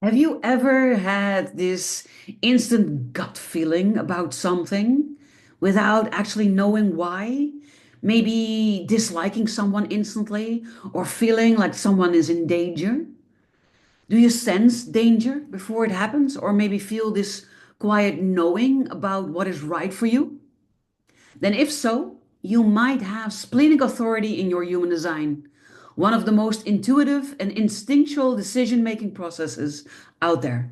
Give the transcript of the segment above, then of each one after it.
Have you ever had this instant gut feeling about something without actually knowing why? Maybe disliking someone instantly or feeling like someone is in danger? Do you sense danger before it happens or maybe feel this quiet knowing about what is right for you? Then, if so, you might have splenic authority in your human design, one of the most intuitive and instinctual decision making processes out there.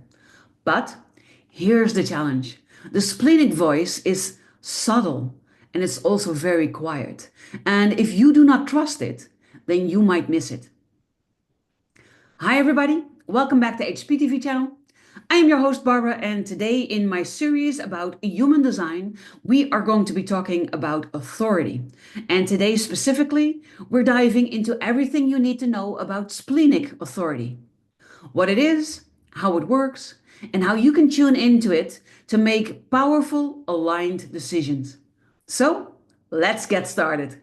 But here's the challenge: the splenic voice is subtle and it's also very quiet. And if you do not trust it, then you might miss it. Hi, everybody. Welcome back to HPTV channel. I am your host, Barbara, and today in my series about human design, we are going to be talking about authority. And today specifically, we're diving into everything you need to know about splenic authority, what it is, how it works, and how you can tune into it to make powerful, aligned decisions. So, let's get started.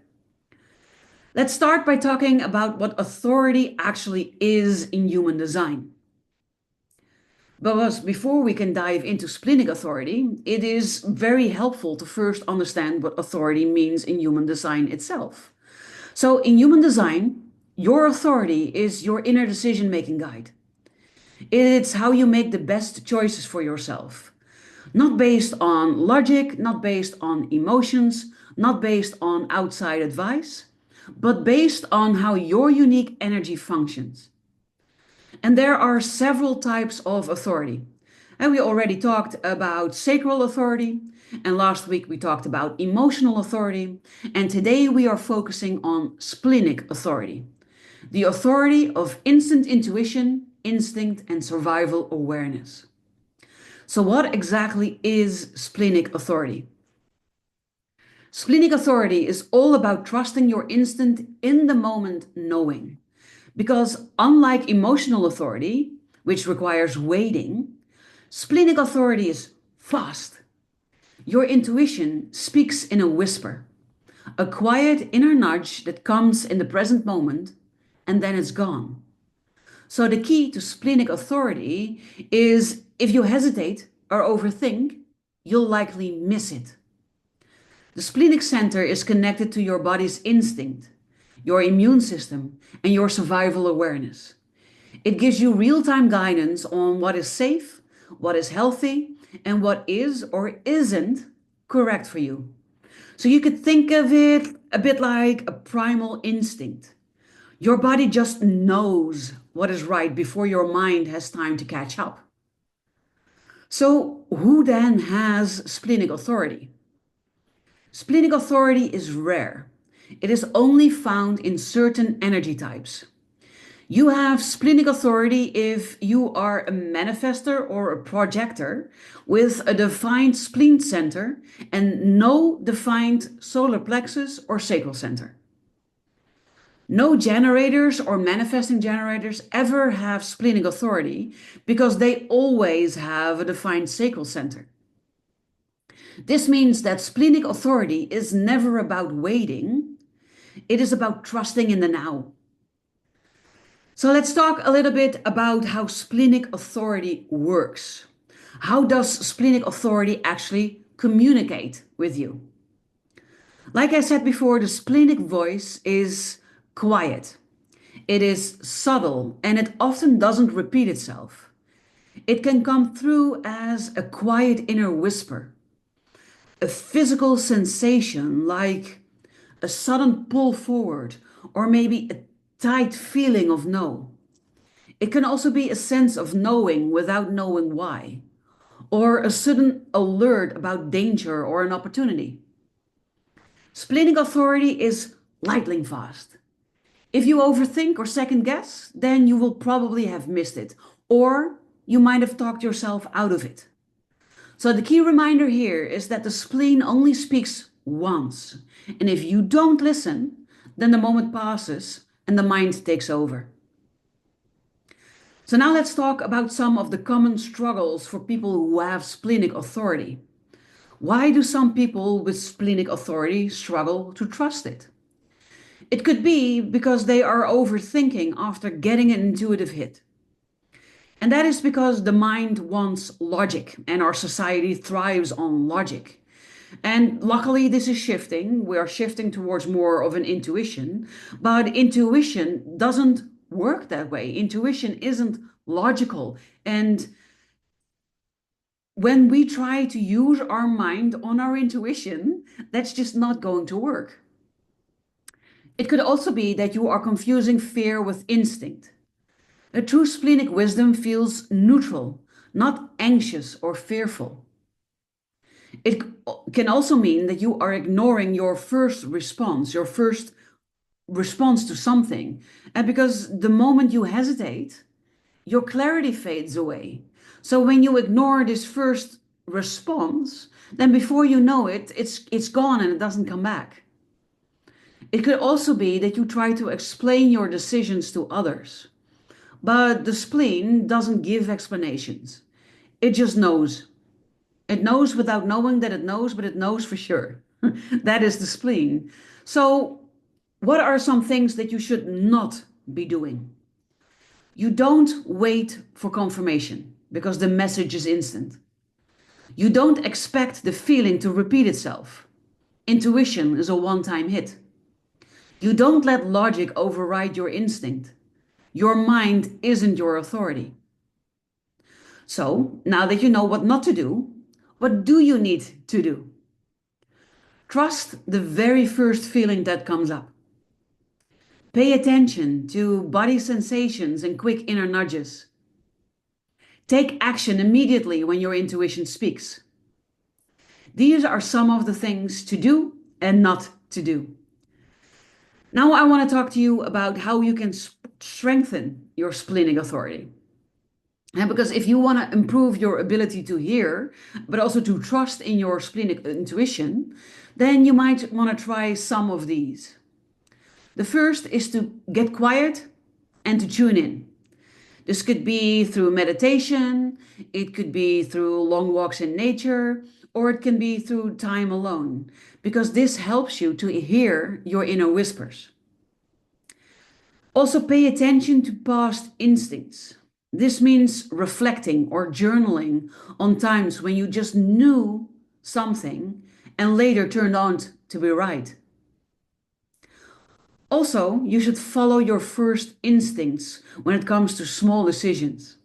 Let's start by talking about what authority actually is in human design. But before we can dive into splenic authority, it is very helpful to first understand what authority means in human design itself. So, in human design, your authority is your inner decision making guide. It's how you make the best choices for yourself, not based on logic, not based on emotions, not based on outside advice, but based on how your unique energy functions. And there are several types of authority. And we already talked about sacral authority, and last week we talked about emotional authority, and today we are focusing on splenic authority, the authority of instant intuition, instinct, and survival awareness. So, what exactly is splenic authority? Splenic authority is all about trusting your instant in the moment knowing. Because unlike emotional authority, which requires waiting, splenic authority is fast. Your intuition speaks in a whisper, a quiet inner nudge that comes in the present moment and then it's gone. So the key to splenic authority is if you hesitate or overthink, you'll likely miss it. The splenic center is connected to your body's instinct, your immune system, and your survival awareness. It gives you real time guidance on what is safe, what is healthy, and what is or isn't correct for you. So you could think of it a bit like a primal instinct. Your body just knows what is right before your mind has time to catch up. So, who then has splenic authority? Splenic authority is rare. It is only found in certain energy types. You have splenic authority if you are a manifestor or a projector with a defined spleen center and no defined solar plexus or sacral center. No generators or manifesting generators ever have splenic authority because they always have a defined sacral center. This means that splenic authority is never about waiting, it is about trusting in the now. So let's talk a little bit about how splenic authority works. How does splenic authority actually communicate with you? Like I said before, the splenic voice is quiet. It is subtle and it often doesn't repeat itself. It can come through as a quiet inner whisper, a physical sensation like a sudden pull forward, or maybe a tight feeling of no. It can also be a sense of knowing without knowing why, or a sudden alert about danger or an opportunity. Splenic authority is lightning fast. If you overthink or second guess, then you will probably have missed it, or you might have talked yourself out of it. So the key reminder here is that the spleen only speaks once. And if you don't listen, then the moment passes and the mind takes over. So now let's talk about some of the common struggles for people who have splenic authority. Why do some people with splenic authority struggle to trust it? It could be because they are overthinking after getting an intuitive hit. And that is because the mind wants logic and our society thrives on logic. And luckily, this is shifting. We are shifting towards more of an intuition, but intuition doesn't work that way. Intuition isn't logical. And when we try to use our mind on our intuition, that's just not going to work. It could also be that you are confusing fear with instinct. A true splenic wisdom feels neutral, not anxious or fearful. It can also mean that you are ignoring your first response to something. And because the moment you hesitate, your clarity fades away. So when you ignore this first response, then before you know it, it's gone and it doesn't come back. It could also be that you try to explain your decisions to others. But the spleen doesn't give explanations. It just knows. It knows without knowing that it knows, but it knows for sure. That is the spleen. So, what are some things that you should not be doing? You don't wait for confirmation because the message is instant. You don't expect the feeling to repeat itself. Intuition is a one-time hit. You don't let logic override your instinct. Your mind isn't your authority. So, now that you know what not to do, what do you need to do? Trust the very first feeling that comes up. Pay attention to body sensations and quick inner nudges. Take action immediately when your intuition speaks. These are some of the things to do and not to do. Now I want to talk to you about how you can strengthen your splenic authority. And because if you want to improve your ability to hear, but also to trust in your splenic intuition, then you might want to try some of these. The first is to get quiet and to tune in. This could be through meditation, it could be through long walks in nature, or it can be through time alone, because this helps you to hear your inner whispers. Also, pay attention to past instincts. This means reflecting or journaling on times when you just knew something and later turned out to be right. Also, you should follow your first instincts when it comes to small decisions.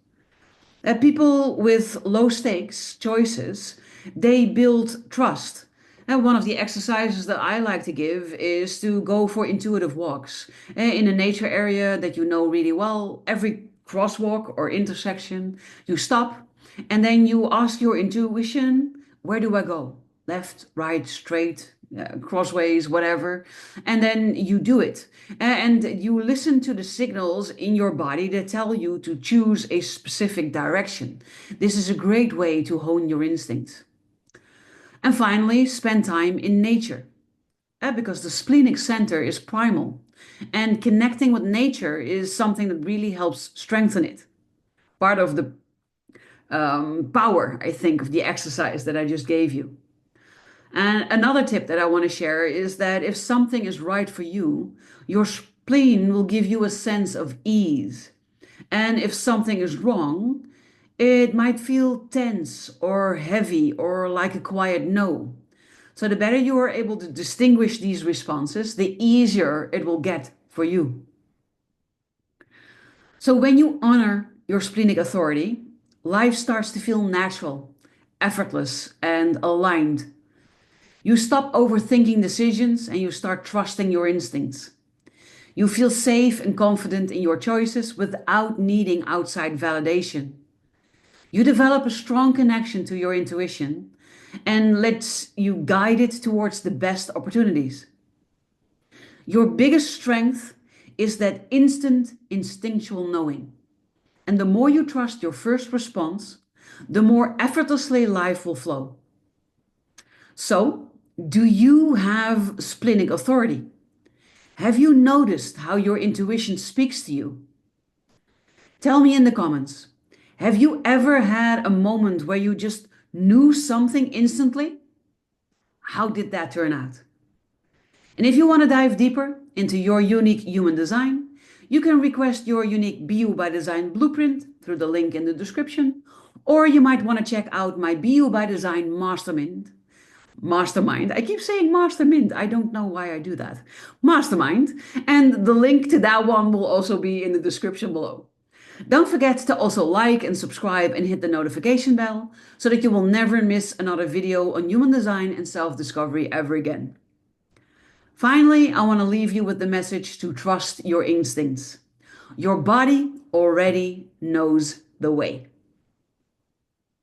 People with low stakes choices, they build trust. And one of the exercises that I like to give is to go for intuitive walks in a nature area that you know really well. Every crosswalk or intersection, you stop and then you ask your intuition, where do I go? Left, right, straight, crossways, whatever. And then you do it. And you listen to the signals in your body that tell you to choose a specific direction. This is a great way to hone your instincts. And finally, spend time in nature. Because the splenic center is primal. And connecting with nature is something that really helps strengthen it. Part of the power, I think, of the exercise that I just gave you. And another tip that I want to share is that if something is right for you, your spleen will give you a sense of ease. And if something is wrong, it might feel tense or heavy or like a quiet no. So the better you are able to distinguish these responses, the easier it will get for you. So when you honor your splenic authority, life starts to feel natural, effortless, and aligned. You stop overthinking decisions and you start trusting your instincts. You feel safe and confident in your choices without needing outside validation. You develop a strong connection to your intuition and lets you guide it towards the best opportunities. Your biggest strength is that instant instinctual knowing. And the more you trust your first response, the more effortlessly life will flow. So, do you have splenic authority? Have you noticed how your intuition speaks to you? Tell me in the comments. Have you ever had a moment where you just knew something instantly? How did that turn out? And if you want to dive deeper into your unique human design, you can request your unique BU by Design blueprint through the link in the description, or you might want to check out my BU by Design Mastermind. I keep saying Mastermind. I don't know why I do that. Mastermind. And the link to that one will also be in the description below. Don't forget to also like and subscribe and hit the notification bell so that you will never miss another video on human design and self-discovery ever again. Finally, I want to leave you with the message to trust your instincts. Your body already knows the way.